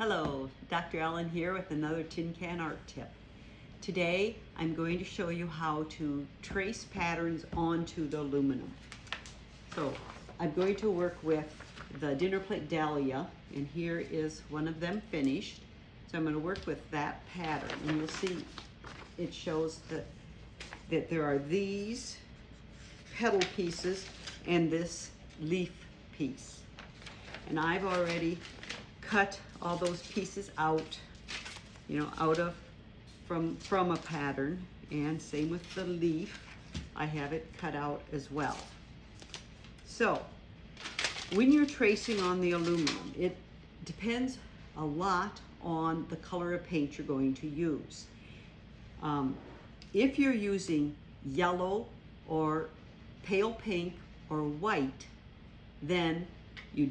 Hello, Dr. Ellen here with another tin can art tip. Today I'm going to show you how to trace patterns onto the aluminum. So I'm going to work with the dinner plate dahlia, and here is one of them finished. So I'm going to work with that pattern, and you'll see it shows that there are these petal pieces and this leaf piece. And I've already cut all those pieces out, out of from a pattern, and same with the leaf. I have it cut out as well. So when you're tracing on the aluminum, it depends a lot on the color of paint you're going to use. If you're using yellow or pale pink or white, then you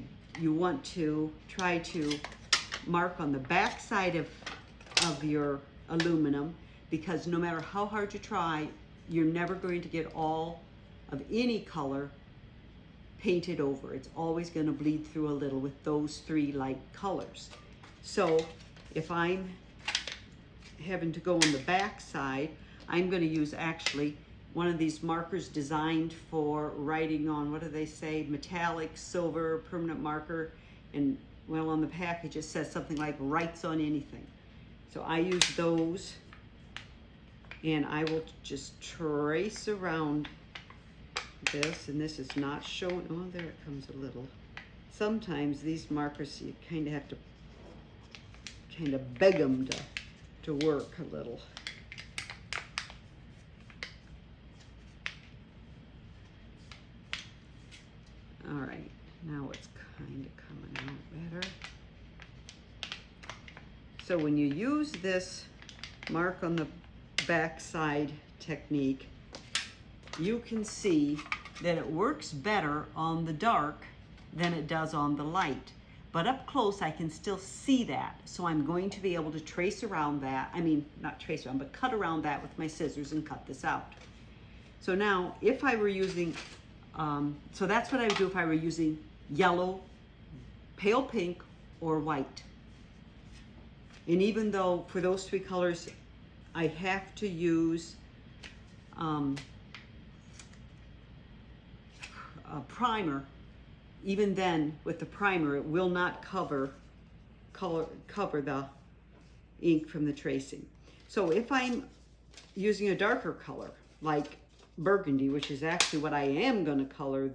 want to try to mark on the back side of your aluminum, because no matter how hard you try, you're never going to get all of any color painted over. It's always going to bleed through a little with those three light colors. So if I'm having to go on the back side, I'm going to use actually one of these markers designed for writing on, what do they say, metallic, silver, permanent marker, and well, on the package it says something like writes on anything. So I use those, and I will just trace around this, and this is not showing, oh, there it comes a little. Sometimes these markers, you kind of have to kind of beg them to work a little. All right, now it's kind of coming out better. So when you use this mark on the back side technique, you can see that it works better on the dark than it does on the light. But up close, I can still see that. So I'm going to be able to trace around that. I mean, not trace around, but cut around that with my scissors and cut this out. So now, if I were using so that's what I would do if I were using yellow, pale pink, or white. And even though for those three colors I have to use a primer, even then with the primer it will not cover the ink from the tracing. So if I'm using a darker color like burgundy, which is actually what I am going to color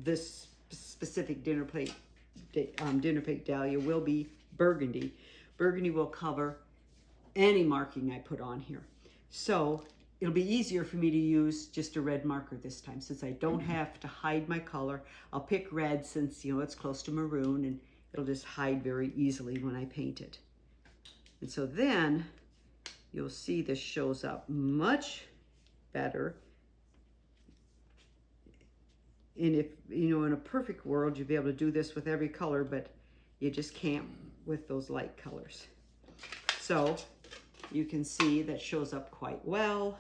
this specific dinner plate dahlia, will be burgundy. Burgundy will cover any marking I put on here. So it'll be easier for me to use just a red marker this time, since I don't have to hide my color. I'll pick red since, it's close to maroon, and it'll just hide very easily when I paint it. And so then you'll see this shows up much better. And if, in a perfect world, you'd be able to do this with every color, but you just can't with those light colors. So you can see that shows up quite well,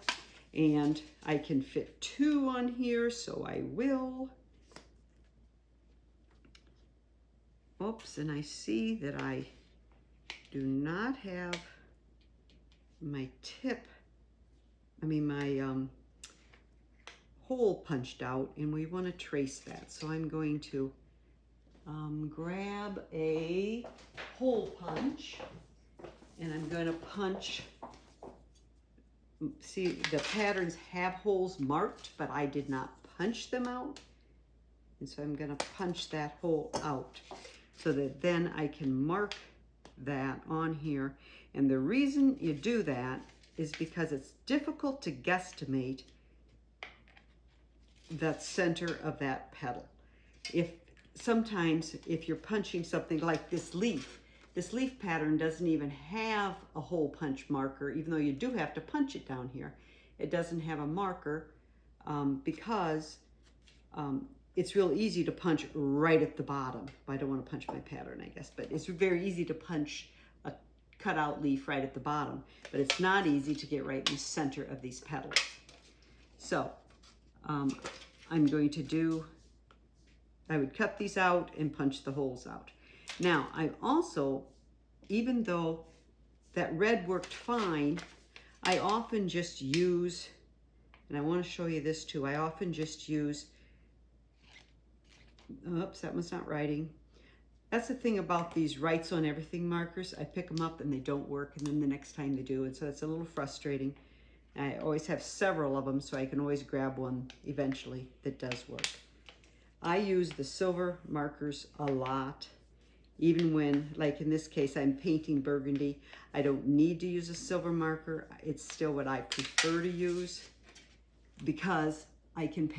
and I can fit two on here, so I will. Oops, and I see that I do not have my hole punched out, and we want to trace that. So I'm going to grab a hole punch, and I'm going to punch. See, the patterns have holes marked, but I did not punch them out, and so I'm going to punch that hole out so that then I can mark that on here. And the reason you do that is because it's difficult to guesstimate the center of that petal. Sometimes if you're punching something like this leaf pattern doesn't even have a hole punch marker, even though you do have to punch it down here. It doesn't have a marker because it's real easy to punch right at the bottom. I don't want to punch my pattern, I guess, but it's very easy to punch a cutout leaf right at the bottom, but it's not easy to get right in the center of these petals. So I'm going to I would cut these out and punch the holes out. Now, I've also even though that red worked fine, I often just use, and I want to show you this too, I often just use, oops, that one's not writing. That's the thing about these Writes on Everything markers. I pick them up and they don't work, and then the next time they do, and so it's a little frustrating. I always have several of them, so I can always grab one eventually that does work. I use the silver markers a lot, even when, like in this case, I'm painting burgundy. I don't need to use a silver marker. It's still what I prefer to use because I can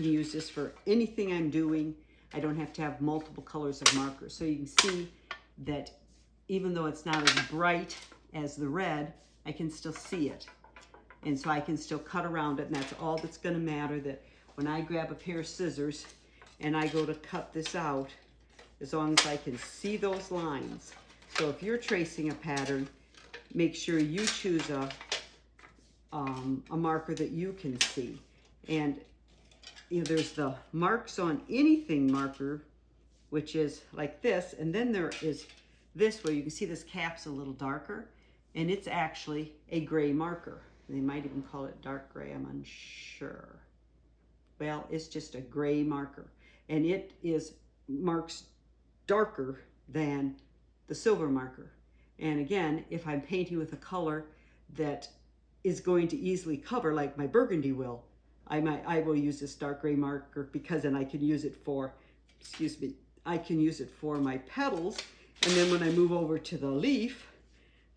use this for anything I'm doing. I don't have to have multiple colors of markers. So you can see that even though it's not as bright as the red, I can still see it. And so I can still cut around it, and that's all that's gonna matter, that when I grab a pair of scissors and I go to cut this out, as long as I can see those lines. So if you're tracing a pattern, make sure you choose a marker that you can see. And you know, there's the Marks on Anything marker, which is like this, and then there is this where you can see this cap's a little darker, and it's actually a gray marker. They might even call it dark gray, I'm unsure. Well, it's just a gray marker, and it marks darker than the silver marker. And again, if I'm painting with a color that is going to easily cover, like my burgundy will, I will use this dark gray marker, because then I can use it for, I can use it for my petals, and then when I move over to the leaf,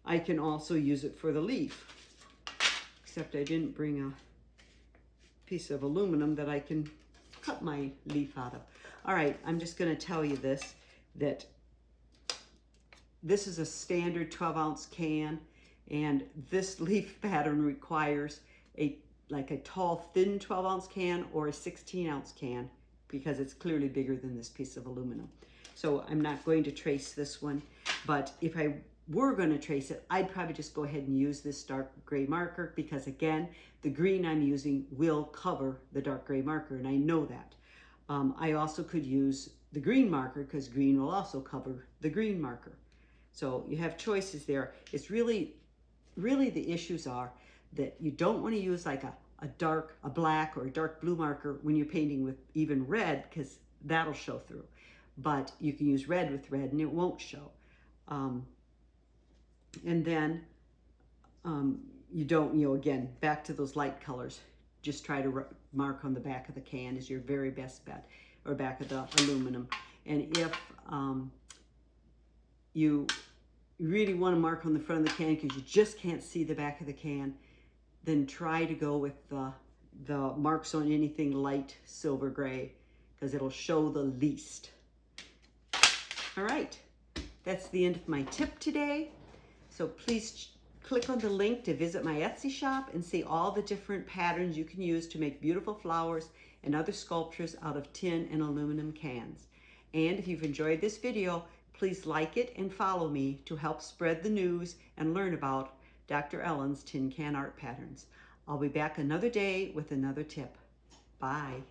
I can also use it for the leaf. Except I didn't bring a piece of aluminum that I can cut my leaf out of. All right, I'm just gonna tell you this, that this is a standard 12-ounce can, and this leaf pattern requires like a tall, thin 12-ounce can or a 16-ounce can, because it's clearly bigger than this piece of aluminum. So I'm not going to trace this one, but if I were going to trace it, I'd probably just go ahead and use this dark gray marker, because again, the green I'm using will cover the dark gray marker, and I know that. I also could use the green marker, because green will also cover the green marker. So you have choices there. It's really the issues are that you don't want to use like a black or a dark blue marker when you're painting with even red, because that'll show through. But you can use red with red and it won't show. And then you don't, again, back to those light colors, just try to mark on the back of the can is your very best bet, or back of the aluminum. And if you really want to mark on the front of the can because you just can't see the back of the can, then try to go with the Marks on Anything light silver gray, because it'll show the least. All right, that's the end of my tip today. So please click on the link to visit my Etsy shop and see all the different patterns you can use to make beautiful flowers and other sculptures out of tin and aluminum cans. And if you've enjoyed this video, please like it and follow me to help spread the news and learn about Dr. Ellen's tin can art patterns. I'll be back another day with another tip. Bye.